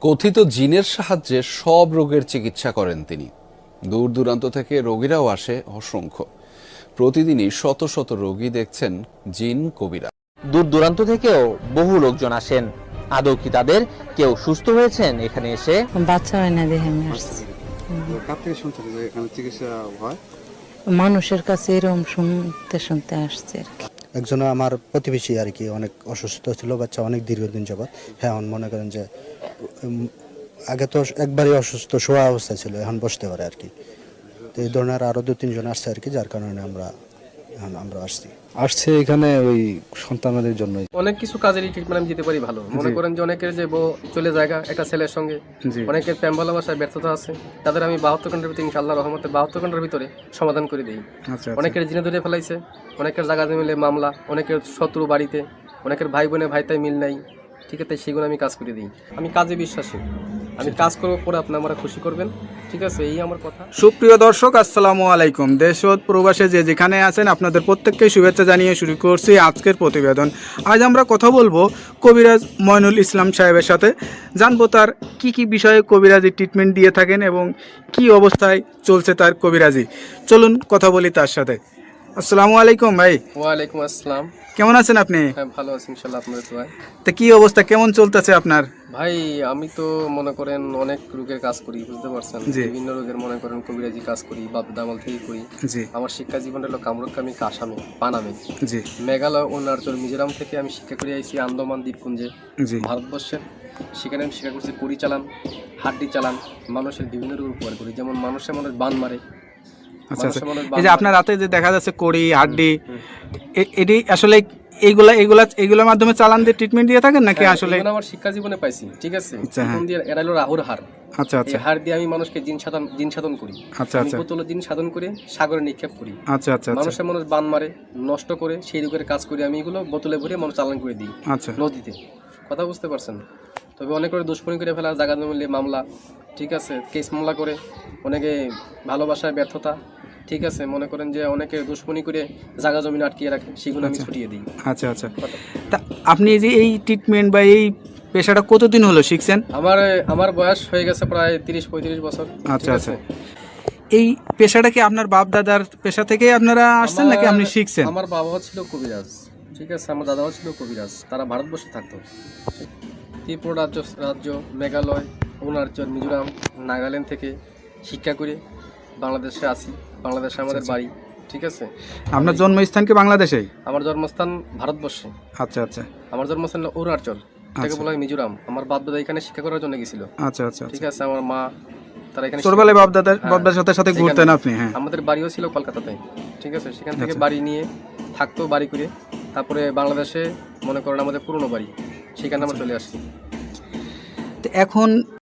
কথিত জিনের সাহায্যে সব রোগের চিকিৎসা করেন তিনি। দূর দূরান্ত থেকে রোগীরাও আসে অসংখ্য। প্রতিদিনই শত শত রোগী দেখছেন জিন কবিরা। দূর দূরান্ত থেকেও বহু লোকজন আসেন। আদৌ কি তাদের কেউ সুস্থ হয়েছেন এখানে এসে? বাচ্চা হয় না দেখে আমি আসছি। কার থেকে শুনছেন যে এখানে চিকিৎসা হয়? মানুষের কাছে এরকম শুনতে শুনতে আসছে আর কি। একজন আমার প্রতিবেশী আর কি অনেক অসুস্থ ছিল, বাচ্চা অনেক দীর্ঘদিন যাবৎ। হ্যাঁ, এখন মনে করেন যে আগে তো একবারই অসুস্থ শোয়া অবস্থা ছিল, এখন বসতে পারে আর কি। তো এই ধরনের আরো 2-3 জন আসছে আর কি, যার কারণে আমরা আসছে এখানে ওই সন্তানদের জন্য। অনেক কিছু কাজেরই ট্রিটমেন্ট আমি দিতে পারি ভালো। মনে করেন যে অনেকের যে বউ চলে জায়গা একটা ছেলের সঙ্গে, অনেকের প্রেম ভালোবাসায় ব্যর্থতা আছে, তাদের আমি 72 ঘন্টার ভিতরে ইনশাআল্লাহ রহমতে 72 ঘন্টার ভিতরে সমাধান করে দিই। অনেকের জিনে ধরে ফেলাইছে, অনেকের জায়গা মিলে মামলা, অনেকের শত্রু বাড়িতে, অনেকের ভাই বোনে ভাইতাই মিল নাই, ঠিক আছে, সেগুলো আমি কাজ করে দিই। আমি কাজে বিশ্বাসী, আমি কাজ করবো পরে আপনি আমরা খুশি করবেন, ঠিক আছে, এই আমার কথা। সুপ্রিয় দর্শক, আসসালামু আলাইকুম। দেশ ও প্রবাসে যে যেখানে আছেন আপনাদের প্রত্যেককে শুভেচ্ছা জানিয়ে শুরু করছি আজকের প্রতিবেদন। আজ আমরা কথা বলবো কবিরাজ মইনুল ইসলাম সাহেবের সাথে। জানবো তার কি কি বিষয়ে কবিরাজি ট্রিটমেন্ট দিয়ে থাকেন এবং কি অবস্থায় চলছে তার কবিরাজি। চলুন কথা বলি তার সাথে। আসসালামু আলাইকুম ভাই। ওয়ালাইকুম আসসালাম। কেমন আছেন আপনি? হ্যাঁ, ভালো আছি ইনশাআল্লাহ, আপনাদের দোয়ায়। তা কি অবস্থা, কেমন চলতেছে আপনার? ভাই আমি তো মনে করেন অনেক রোগের কাজ করি, বুঝতে পারছেন, বিভিন্ন রোগের মনে করেন কবিরাজি কাজ করি, বাপ দামাল থেকে করি। আমার শিক্ষা জীবন হলো কামরূপকামী, আসামে, পানামে, মেঘালয়, অরুণাচল, মিজোরাম থেকে আমি শিক্ষা করে আইছি আন্দামান দ্বীপপুঞ্জে, ভারতবর্ষের। সেখানে আমি শিক্ষা করছি কড়ি চালান, হাড্ডি চালান, মানুষের বিভিন্ন রোগ উপকার করি। যেমন মানুষের বান মারে। আচ্ছা আচ্ছা, এই যে আপনার রাতে যে দেখা যাচ্ছে কড়ি হাড্ডি, এটি আসলে এইগুলোর মাধ্যমে চালান দিয়ে ট্রিটমেন্ট দিয়ে থাকেন নাকি? আসলে আমার শিক্ষা জীবনে পাইছি, ঠিক আছে। এরা হলো রাহুর হার। আচ্ছা আচ্ছা, হার দিয়ে আমি মানুষকে জিন সাধন করি। আচ্ছা আচ্ছা, বোতল জিন সাধন করে সাগরে নিক্ষেপ করি। আচ্ছা আচ্ছা, মানুষের মানুষ বান মারে, নষ্ট করে, সেই রোগের কাজ করি আমি। এগুলো বোতলে ভরে মানুষ চালান করে দিই নদীতে। কথা বুঝতে পারছেন? তবে অনেক করে দুষ্কর্মী করে ফেলা, জায়গা মিলে মামলা, ঠিক আছে, কেস মামলা করে, অনেকে ভালোবাসায় ব্যর্থতা, ঠিক আছে, মনে করেন যে অনেকে দুশ্মনী করে জায়গা জমি আটকিয়ে রাখে, সেগুলো আমি ছুটিয়ে দিই। আচ্ছা আচ্ছা, তা আপনি যে এই ট্রিটমেন্ট বা এই পেশাটা কতদিন হলো শিখছেন? আমার বয়স হয়ে গেছে প্রায় 30-35 বছর। আচ্ছা আচ্ছা, এই পেশাটা কি আপনার বাপ দাদার পেশা থেকে আপনারা আসছেন নাকি আপনি শিখছেন? আমার বাবাও ছিল কবিরাজ, ঠিক আছে, আমার দাদাও ছিল কবিরাজ। তারা ভারতবর্ষে থাকতো, ত্রিপুরা রাজ্য, মেঘালয়, অরুণাচল, মিজোরাম, নাগাল্যান্ড থেকে শিক্ষা করে বাংলাদেশে আসি। বাংলাদেশে আমাদের বাড়ি, ঠিক আছে। আপনার জন্মস্থান কি বাংলাদেশেই? আমার জন্মস্থান ভারতবর্ষে। আচ্ছা আচ্ছা, আমার জন্মস্থান অরুণাচল, তাকে বলা হয় মিজোরাম। আমার বাপ দাদা এখানে শিক্ষা করার জন্য গেছিল। আচ্ছা আচ্ছা, ঠিক আছে। আমার মা, তারা এখানে ছোটবেলায় বাপ দাদার সাথে ঘুরতেন আপনি? হ্যাঁ, আমাদের বাড়িও ছিল কলকাতাতে, ঠিক আছে। সেখান থেকে বাড়ি নিয়ে থাকতো, বাড়ি করে তারপরে বাংলাদেশে মনে করেন আমাদের পুরনো বাড়ি, সেখানে আমরা চলে আসছি। এখন